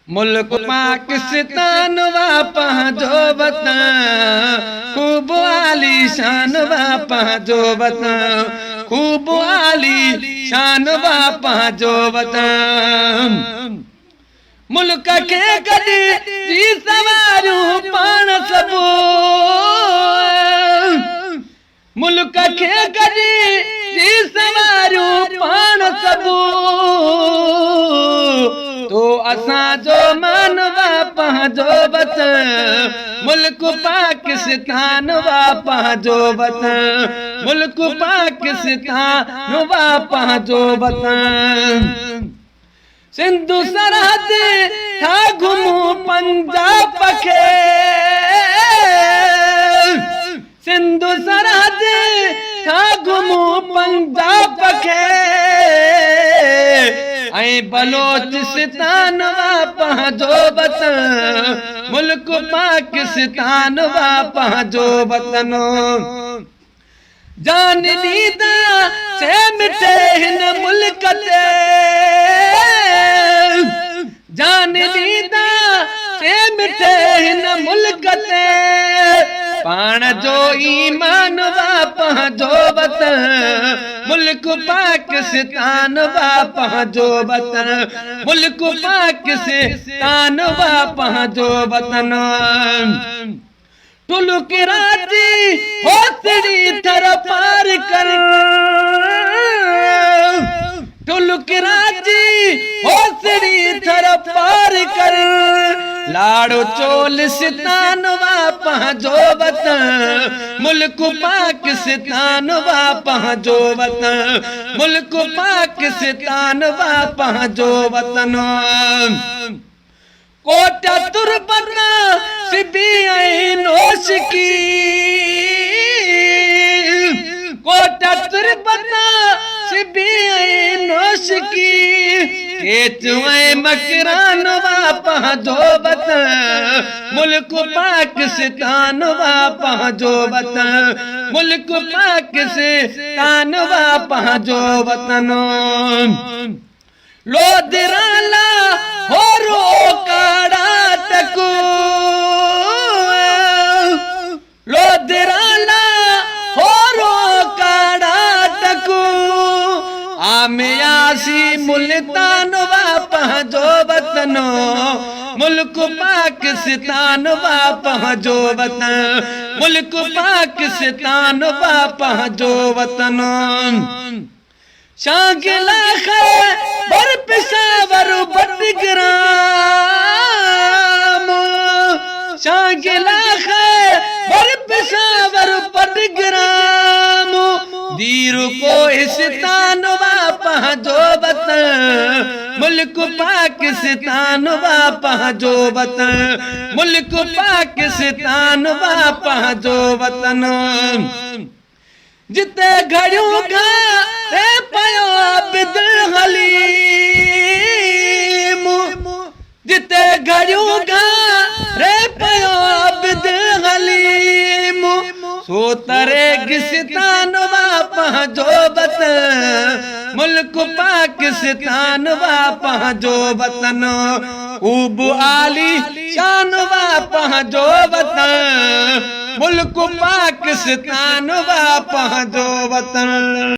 मुल्क पाकिस्तान वा पंहिंजो वतन, खूब आलीशान वा पंहिंजो वतन, खूब आलीशान वा पंहिंजो वतन। मुल्क के कदी जी सवारूं पाण सबू, मुल्क के कदी जी सवारूं पाण सबू, तो असांजो मानवा पंहिंजो वतन, मुल्क पाकिस्तान वा पंहिंजो वतन, मुल्क पाकिस्तान वा पंहिंजो वतन। सिंधु सरहद था घुमूं पंजाब खे, सिंधु सरहद था घुमूं पंजाब खे, ऐं बलोचिस्तान वा पंहिंजो वतन, मुल्क पाकिस्तान वा पंहिंजो वतन। जान ॾींदा से मिटे हिन मुल्क ते, जान ॾींदा से मिटे हिन मुल्क ते, पाण जो ईमान वा पंहिंजो वतन, मुल्क पाकिस्तान वा पंहिंजो वतन, मुल्क पाकिस्तान वा पंहिंजो वतन। टुलु कराची होतड़ी थर पार कर, टुलु कराची होतड़ी थर पार कर, लाड़ो चोलिस्तान वा पंहिंजो वतन, मुल्क पाकिस्तान वा पंहिंजो वतन, मुल्क पाकिस्तान वा पंहिंजो वतन। कोटा तुरबत सिबी ऐं नोश की, कोटा तुरबत सिबी ऐं नोश की, केच ऐं मकरान वा पंहिंजो वतन, मुल्क पाकिस्तान वा पंहिंजो वतन, मुल्क पाकिस्तान वा पंहिंजो वतन। लोधराला होरो काड़ा टकू, लोधराला होरो काड़ा टकू, आमियासी मुल्तान वा पंहिंजो वतन, मुल्क पाकिस्तान वा पंहिंजो वतन, मुल्क पाकिस्तान वा पंहिंजो वतन। शागिला बर पेशावर बटग्राम, शागिला बर पेशावर बटग्राम, दीर को इस्तान वा पंहिंजो वतन, मुल्क पाकिस्तान वा पंहिंजो वतन, मुल्क पाकिस्तान वा पंहिंजो वतन। जिते घड़ियूं घारे पयो आबिद हलीम, जिते घड़ियूं घारे पयो आबिद हलीम, सो रेगिस्तान वा पंहिंजो वतन, मुल्क पाकिस्तान वा पंहिंजो वतन, खूब आलीशान वा पंहिंजो वतन, मुल्क पाकिस्तान वा पंहिंजो वतन।